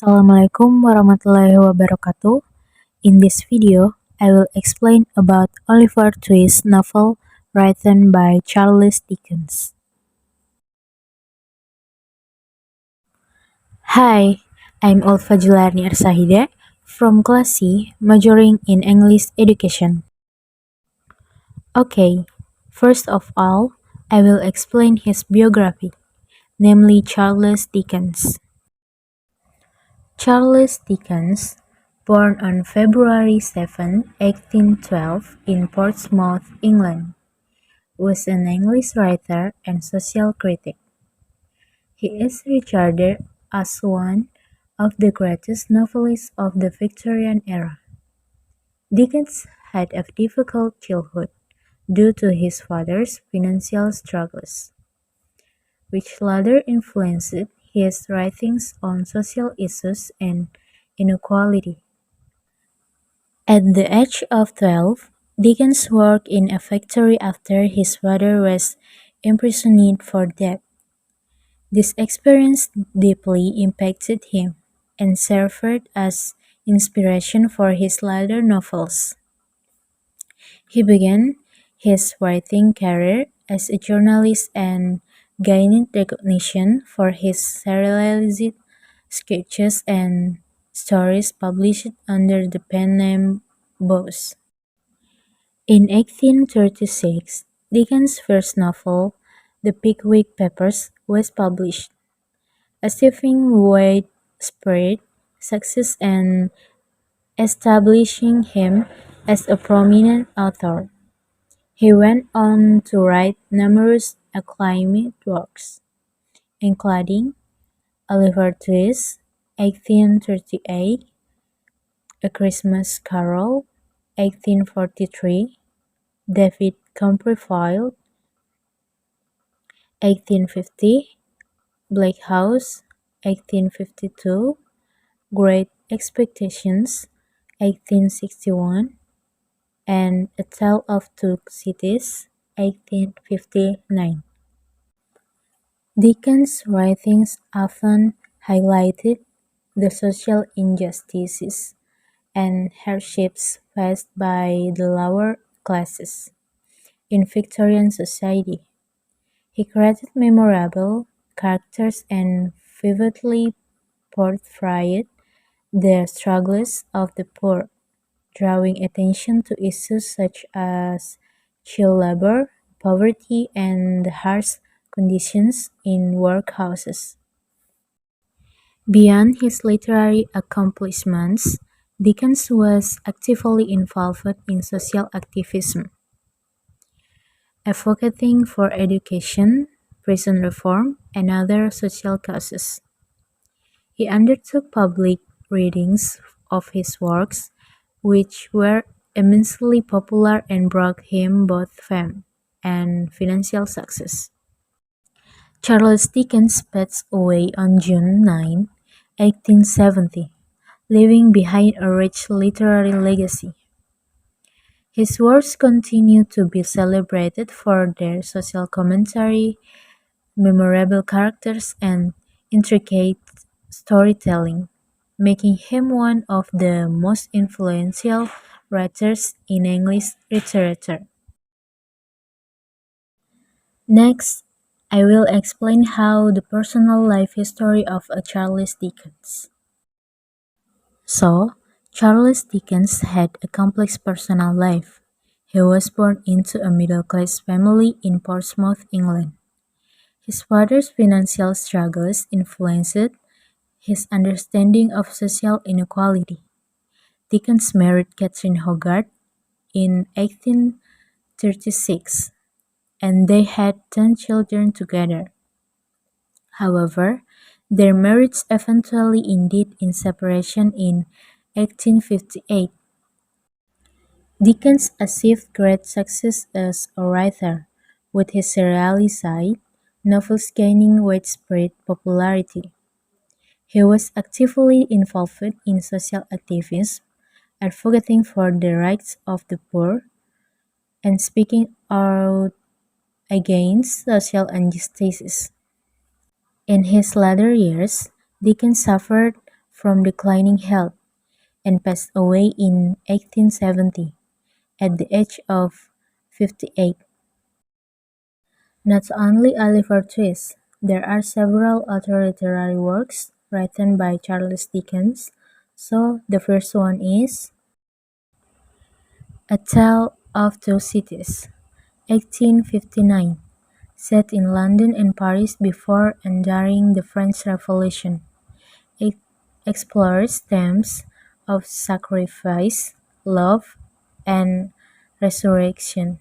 Assalamualaikum warahmatullahi wabarakatuh. In this video, I will explain about Oliver Twist's novel written by Charles Dickens. Hi, I'm Ulfa Juliarni from Class C, majoring in English Education. Okay, first of all, I will explain his biography, namely Charles Dickens. Charles Dickens, born on February 7, 1812 in Portsmouth, England, was an English writer and social critic. He is regarded as one of the greatest novelists of the Victorian era. Dickens had a difficult childhood due to his father's financial struggles, which later influenced his writings on social issues and inequality. At the age of 12, Dickens worked in a factory after his father was imprisoned for debt. This experience deeply impacted him and served as inspiration for his later novels. He began his writing career as a journalist and gained recognition for his serialized sketches and stories published under the pen name Bose. In 1836, Dickens' first novel, The Pickwick Papers, was published, achieving widespread success and establishing him as a prominent author. He went on to write numerous acclaimed works, including Oliver Twist, 1838, A Christmas Carol, 1843, David Copperfield, 1850, Black House, 1852, Great Expectations, 1861, and A Tale of Two Cities, 1859. Dickens' writings often highlighted the social injustices and hardships faced by the lower classes in Victorian society. He created memorable characters and vividly portrayed the struggles of the poor, drawing attention to issues such as child labor, poverty, and the harsh conditions in workhouses. Beyond his literary accomplishments, Dickens was actively involved in social activism, advocating for education, prison reform, and other social causes. He undertook public readings of his works, which were immensely popular and brought him both fame and financial success. Charles Dickens passed away on June 9, 1870, leaving behind a rich literary legacy. His works continue to be celebrated for their social commentary, memorable characters, and intricate storytelling, making him one of the most influential writers in English literature. Next, I will explain how the personal life history of a Charles Dickens. So, Charles Dickens had a complex personal life. He was born into a middle-class family in Portsmouth, England. His father's financial struggles influenced his understanding of social inequality. Dickens married Catherine Hogarth in 1836, and they had 10 children together. However, their marriage eventually ended in separation in 1858. Dickens achieved great success as a writer, with his serialized novels gaining widespread popularity. He was actively involved in social activism, advocating for the rights of the poor, and speaking out against social injustices. In his later years, Dickens suffered from declining health and passed away in 1870 at the age of 58. Not only Oliver Twist, there are several other literary works written by Charles Dickens. So the first one is A Tale of Two Cities, 1859, set in London and Paris before and during the French Revolution. It explores themes of sacrifice, love, and resurrection.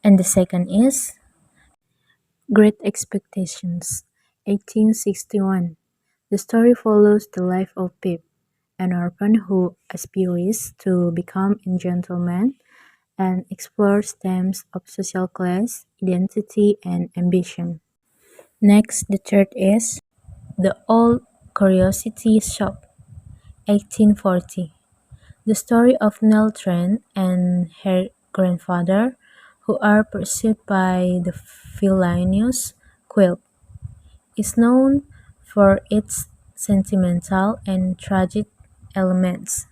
And the second is Great Expectations, 1861. The story follows the life of Pip, an orphan who aspires to become a gentleman and explores themes of social class, identity, and ambition. Next, the third is The Old Curiosity Shop, 1840. The story of Nell Trent and her grandfather, who are pursued by the villainous Quilp, is known for its sentimental and tragic elements.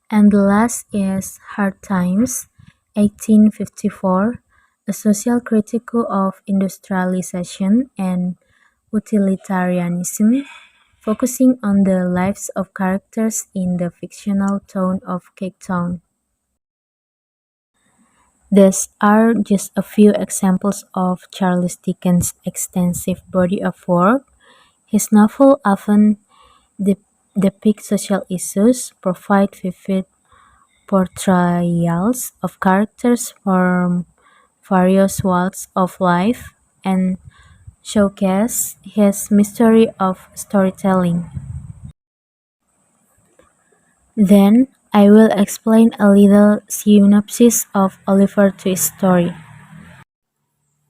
And the last is Hard Times, 1854, a social critique of industrialization and utilitarianism, focusing on the lives of characters in the fictional town of Cape Town. These are just a few examples of Charles Dickens' extensive body of work. His novels often depict social issues, provide vivid portrayals of characters from various walks of life, and showcase his mystery of storytelling. Then, I will explain a little synopsis of Oliver Twist's story.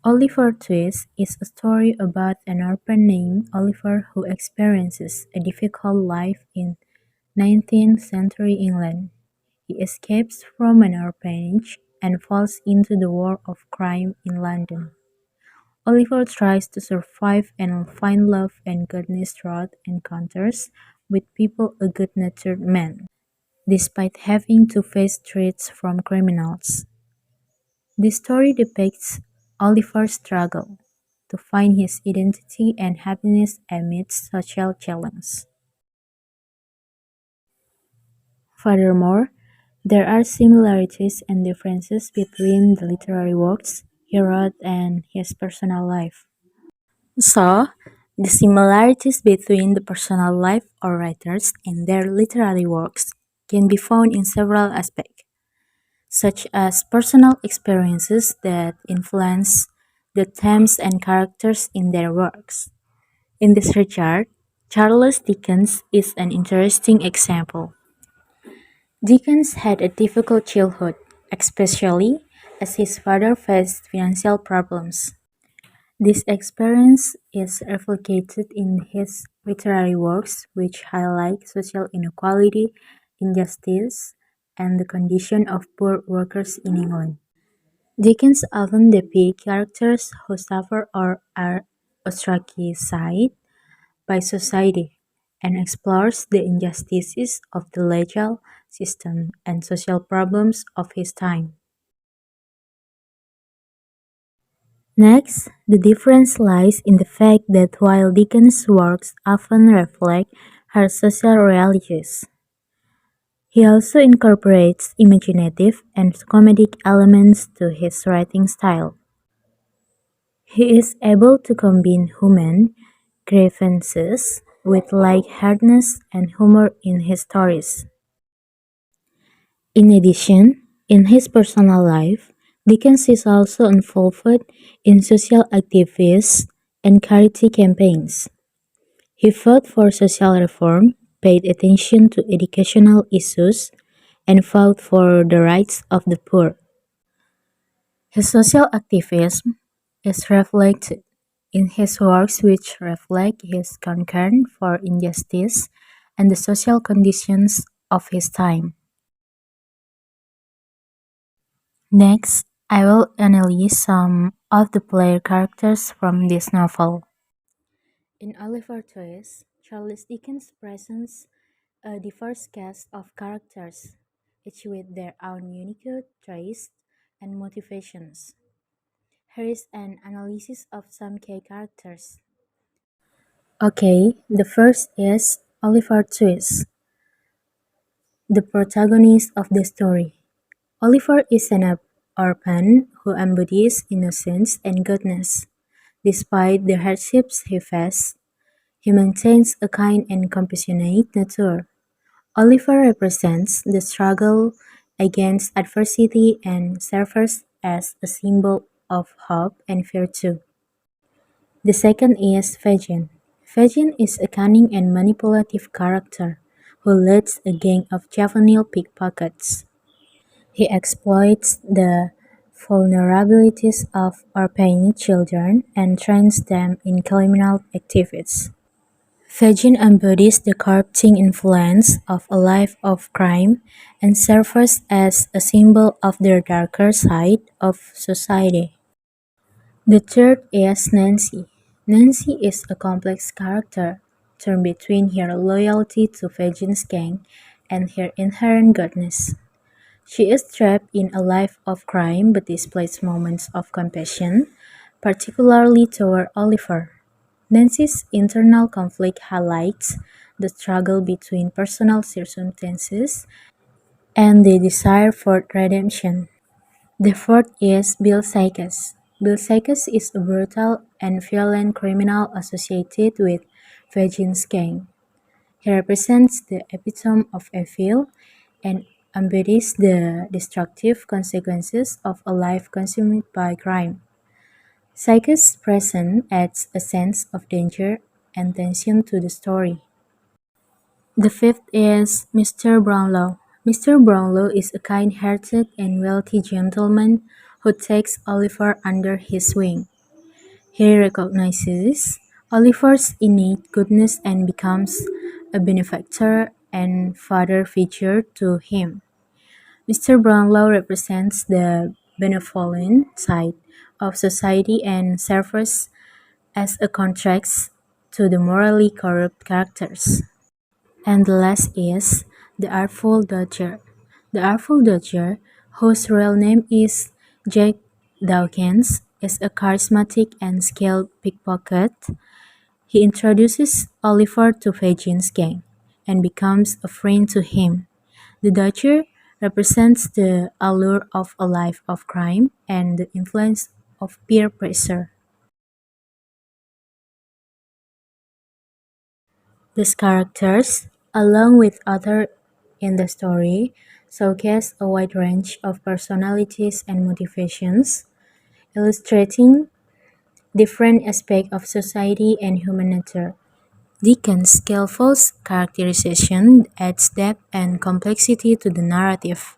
Oliver Twist is a story about an orphan named Oliver who experiences a difficult life in 19th century England. He escapes from an orphanage and falls into the world of crime in London. Oliver tries to survive and find love and goodness through encounters with people a good-natured man, despite having to face threats from criminals. The story depicts Oliver's struggle to find his identity and happiness amidst social challenges. Furthermore, there are similarities and differences between the literary works he wrote and his personal life. So, the similarities between the personal life of writers and their literary works can be found in several aspects, such as personal experiences that influence the themes and characters in their works. In this regard, Charles Dickens is an interesting example. Dickens had a difficult childhood, especially as his father faced financial problems. This experience is reflected in his literary works, which highlight social inequality, injustice, and the condition of poor workers in England. Dickens often depicts characters who suffer or are ostracized by society and explores the injustices of the legal system and social problems of his time. Next, the difference lies in the fact that while Dickens' works often reflect her social realities, he also incorporates imaginative and comedic elements to his writing style. He is able to combine human grievances with lightheartedness and humor in his stories. In addition, in his personal life, Dickens is also involved in social activities and charity campaigns. He fought for social reform, paid attention to educational issues, and fought for the rights of the poor. His social activism is reflected in his works, which reflect his concern for injustice and the social conditions of his time. Next, I will analyze some of the player characters from this novel. In Oliver Twist, Charles Dickens presents a diverse cast of characters, each with their own unique traits and motivations. Here is an analysis of some key characters. Okay, the first is Oliver Twist, the protagonist of the story. Oliver is an orphan who embodies innocence and goodness. Despite the hardships he faces, he maintains a kind and compassionate nature. Oliver represents the struggle against adversity and serves as a symbol of hope and virtue. The second is Fagin. Fagin is a cunning and manipulative character who leads a gang of juvenile pickpockets. He exploits the vulnerabilities of orphaned children and trains them in criminal activities. Fagin embodies the corrupting influence of a life of crime and serves as a symbol of the darker side of society. The third is Nancy. Nancy is a complex character, torn between her loyalty to Fagin's gang and her inherent goodness. She is trapped in a life of crime but displays moments of compassion, particularly toward Oliver. Nancy's internal conflict highlights the struggle between personal circumstances and the desire for redemption. The fourth is Bill Sikes. Bill Sikes is a brutal and violent criminal associated with Virgin's gang. He represents the epitome of evil and embodies the destructive consequences of a life consumed by crime. Sikes' presence adds a sense of danger and tension to the story. The fifth is Mr. Brownlow. Mr. Brownlow is a kind-hearted and wealthy gentleman who takes Oliver under his wing. He recognizes Oliver's innate goodness and becomes a benefactor and father figure to him. Mr. Brownlow represents the benevolent side of society and serves as a contrast to the morally corrupt characters. And the last is the Artful Dodger. The Artful Dodger, whose real name is Jack Dawkins, is a charismatic and skilled pickpocket. He introduces Oliver to Fagin's gang and becomes a friend to him. The Dodger represents the allure of a life of crime and the influence of peer pressure. These characters, along with others in the story, showcase a wide range of personalities and motivations, illustrating different aspects of society and human nature. Dickens' skillful characterization adds depth and complexity to the narrative,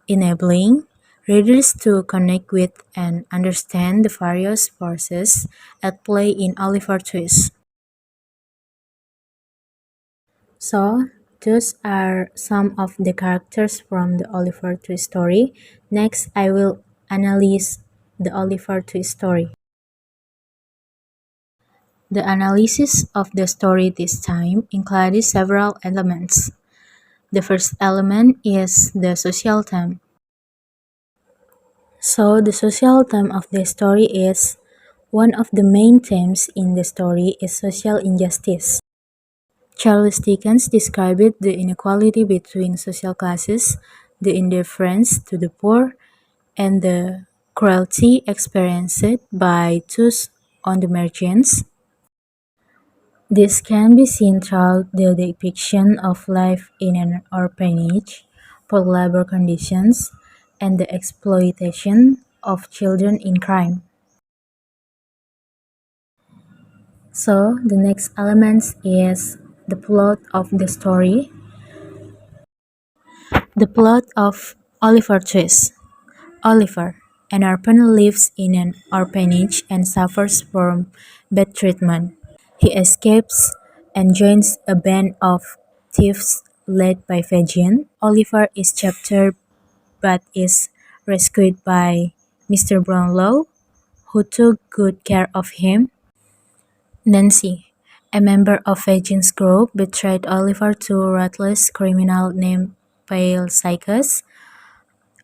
enabling readers to connect with and understand the various forces at play in Oliver Twist. So, those are some of the characters from the Oliver Twist story. Next, I will analyze the Oliver Twist story. The analysis of the story this time included several elements. The first element is the social theme. So, the social theme of the story is one of the main themes in the story is social injustice. Charles Dickens described the inequality between social classes, the indifference to the poor, and the cruelty experienced by those on the margins. This can be seen throughout the depiction of life in an orphanage, poor labor conditions, and the exploitation of children in crime. So, the next element is the plot of the story. The plot of Oliver Twist. Oliver, an orphan, lives in an orphanage and suffers from bad treatment. He escapes and joins a band of thieves led by Fagin. Oliver is captured but is rescued by Mr. Brownlow, who took good care of him. Nancy, a member of Vagin's group, betrayed Oliver to a ruthless criminal named Pale Psychos.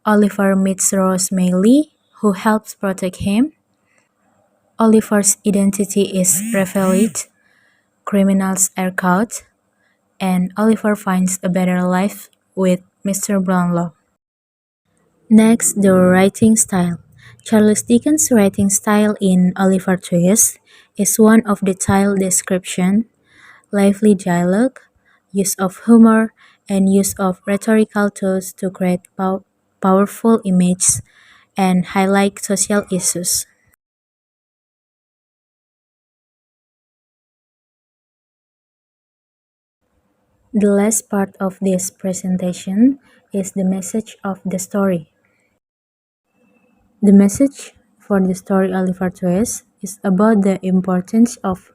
Oliver meets Rose Maylie, who helps protect him. Oliver's identity is revealed, criminals are caught, and Oliver finds a better life with Mr. Brownlow. Next, the writing style. Charles Dickens' writing style in Oliver Twist is one of detailed description, lively dialogue, use of humor, and use of rhetorical tools to create powerful images and highlight social issues. The last part of this presentation is the message of the story. The message for the story Oliver Twist is about the importance of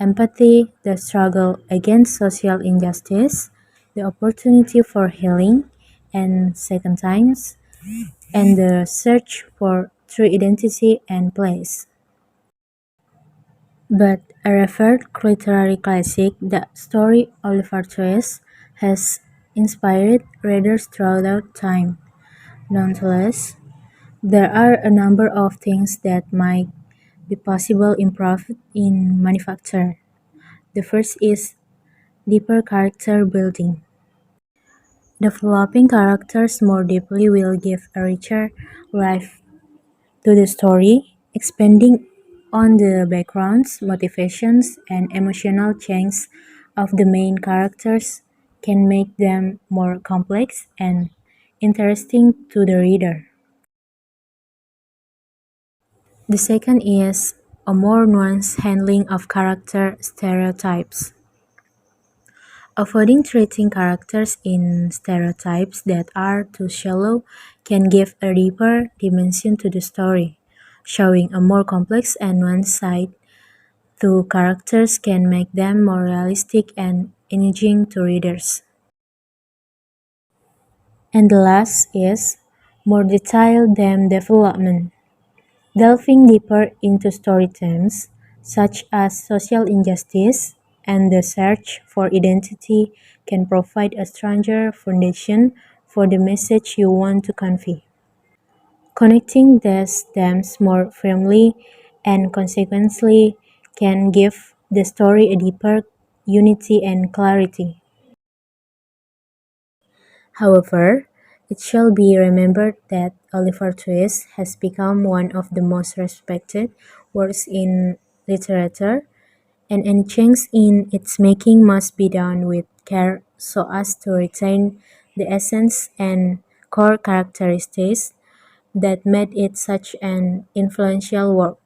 empathy, the struggle against social injustice, the opportunity for healing and second times, and the search for true identity and place. But a revered literary classic, the story Oliver Twist has inspired readers throughout time. Nonetheless, there are a number of things that might be possible improved in manufacture. The first is deeper character building. Developing characters more deeply will give a richer life to the story, expanding on the backgrounds, motivations, and emotional changes of the main characters can make them more complex and interesting to the reader. The second is a more nuanced handling of character stereotypes. Avoiding treating characters in stereotypes that are too shallow can give a deeper dimension to the story. Showing a more complex and nuanced side to characters can make them more realistic and engaging to readers. And the last is more detailed theme development. Delving deeper into story themes such as social injustice and the search for identity can provide a stronger foundation for the message you want to convey. Connecting these themes more firmly and consequently can give the story a deeper unity and clarity. However, it shall be remembered that Oliver Twist has become one of the most respected works in literature, and any change in its making must be done with care so as to retain the essence and core characteristics that made it such an influential work.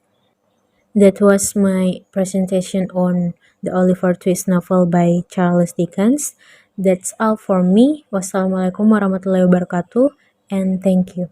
That was my presentation on the Oliver Twist novel by Charles Dickens. That's all for me. Wassalamualaikum warahmatullahi wabarakatuh, and thank you.